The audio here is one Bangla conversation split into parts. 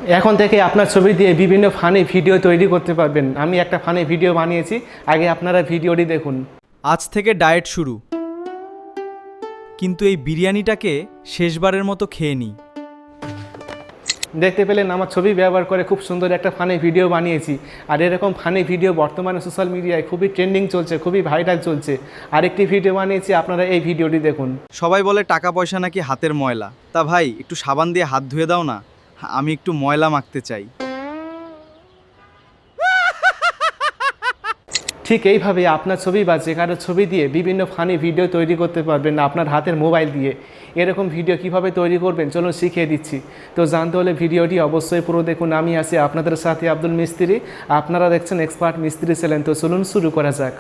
এখন থেকে আপনার ছবি দিয়ে বিভিন্ন ফানি ভিডিও তৈরি করতে পারবেন। আমি একটা ফানি ভিডিও বানিয়েছি, আগে আপনারা ভিডিওটি দেখুন। আজ থেকে ডায়েট শুরু, কিন্তু এই বিরিয়ানিটাকে শেষবারের মতো খেয়ে নিই। দেখতে পেলেন আমার ছবি ব্যবহার করে খুব সুন্দর একটা ফানি ভিডিও বানিয়েছি। আর এরকম ফানি ভিডিও বর্তমানে সোশ্যাল মিডিয়ায় খুবই ট্রেন্ডিং চলছে, খুবই ভাইরাল চলছে। আরেকটি ভিডিও বানিয়েছি, আপনারা এই ভিডিওটি দেখুন। সবাই বলে টাকা পয়সা নাকি হাতের ময়লা। তা ভাই একটু সাবান দিয়ে হাত ধুয়ে দাও না, আমি একটু ময়লা মাখতে চাই। ঠিক এইভাবে আপনার ছবি বা যে কারো ছবি দিয়ে বিভিন্ন ফানি ভিডিও তৈরি করতে পারবেন আপনার হাতের মোবাইল দিয়ে। এরকম ভিডিও কিভাবে তৈরি করবেন চলুন শিখিয়ে দিচ্ছি। তো জানতে হলে ভিডিওটি অবশ্যই পুরো দেখুন। আমি আছি আপনাদের সাথে আব্দুল মিস্ত্রি, আপনারা দেখছেন এক্সপার্ট মিস্ত্রি চ্যানেল। তো চলুন শুরু করা যাক।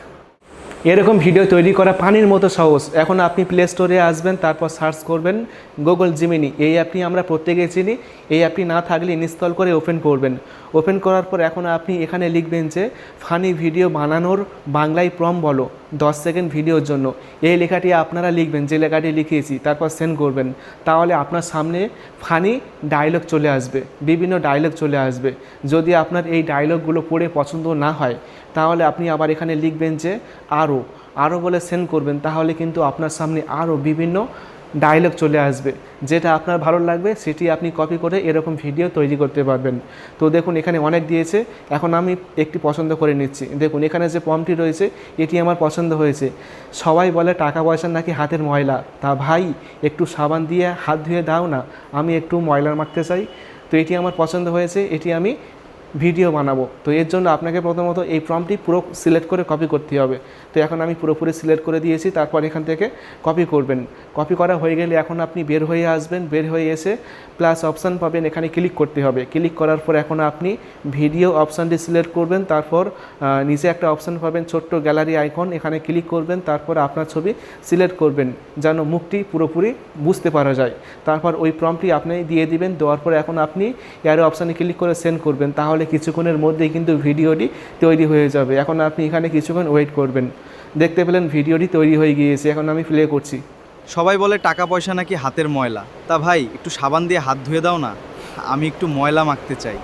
এরকম ভিডিও তৈরি করা পানির মতো সহজ। এখন আপনি প্লে স্টোরে আসবেন, তারপর সার্চ করবেন গুগল জিমিনি। এই অ্যাপটি আমরা প্রত্যেকেই চিনি। এই অ্যাপটি না থাকলে ইনস্টল করে ওপেন করবেন। ওপেন করার পর এখন আপনি এখানে লিখবেন যে ফানি ভিডিও বানানোর বাংলায় প্রম্পট বলো 10 সেকেন্ড ভিডিওর জন্য। এই লেখাটি আপনারা লিখবেন, যে লেখাটি লিখিয়েছি, তারপর সেন্ড করবেন। তাহলে আপনার সামনে ফানি ডায়লগ চলে আসবে, বিভিন্ন ডায়লগ চলে আসবে। যদি আপনার এই ডায়লগগুলো পড়ে পছন্দ না হয় তাহলে আপনি আবার এখানে লিখবেন যে আরও বলে সেন্ড করবেন। তাহলে কিন্তু আপনার সামনে আরও বিভিন্ন ডায়লগ চলে আসবে। যেটা আপনার ভালো লাগবে সেটি আপনি কপি করে এরকম ভিডিও তৈরি করতে পারবেন। তো দেখুন এখানে অনেক দিয়েছে, এখন আমি একটি পছন্দ করে নিচ্ছি। দেখুন এখানে যে প্রম্পটটি রয়েছে এটি আমার পছন্দ হয়েছে। সবাই বলে টাকা পয়সা নাকি হাতের ময়লা। তা ভাই একটু সাবান দিয়ে হাত ধুয়ে দাও না, আমি একটু ময়লা মাখতে চাই। তো এটি আমার পছন্দ হয়েছে, এটি আমি ভিডিও বানাবো। তো এর জন্য আপনাকে প্রথমত এই প্রম্পটটি পুরো সিলেক্ট করে কপি করতে হবে। তো এখন আমি পুরোপুরি সিলেক্ট করে দিয়েছি, তারপর এখান থেকে কপি করবেন। কপি করা হয়ে গেলে এখন আপনি বের হয়ে আসবেন। বের হয়ে এসে প্লাস অপশান পাবেন, এখানে ক্লিক করতে হবে। ক্লিক করার পর এখন আপনি ভিডিও অপশানটি সিলেক্ট করবেন। তারপর নিচে একটা অপশান পাবেন ছোট্ট গ্যালারি আইকন, এখানে ক্লিক করবেন। তারপর আপনার ছবি সিলেক্ট করবেন যেন মুখটি পুরোপুরি বুঝতে পারা যায়। তারপর ওই প্রম্পটটি আপনি দিয়ে দিবেন। দেওয়ার পর এখন আপনি অ্যারো অপশানে ক্লিক করে সেন্ড করবেন। তাহলে কিছুক্ষণের মধ্যেই কিন্তু ভিডিওটি তৈরি হয়ে যাবে। এখন আপনি এখানে কিছুক্ষণ ওয়েট করবেন। দেখতে পেলেন ভিডিওটি তৈরি হয়ে গিয়েছে। এখন আমি প্লে করছি। সবাই বলে টাকা পয়সা নাকি হাতের ময়লা। তা ভাই একটু সাবান দিয়ে হাত ধুয়ে দাও না, আমি একটু ময়লা মাখতে চাই।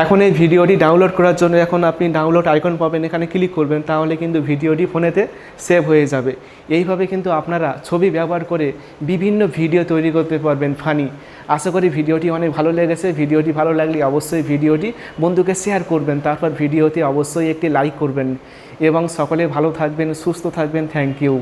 এখন এই ভিডিওটি ডাউনলোড করার জন্য এখন আপনি ডাউনলোড আইকন পাবেন, এখানে ক্লিক করবেন। তাহলে কিন্তু ভিডিওটি ফোনেতে সেভ হয়ে যাবে। এইভাবে কিন্তু আপনারা ছবি ব্যবহার করে বিভিন্ন ভিডিও তৈরি করতে পারবেন ফানি। আশা করি ভিডিওটি অনেক ভালো লেগেছে। ভিডিওটি ভালো লাগলে অবশ্যই ভিডিওটি বন্ধুকে শেয়ার করবেন। তারপর ভিডিওতে অবশ্যই একটি লাইক করবেন এবং সকলে ভালো থাকবেন, সুস্থ থাকবেন। Thank you.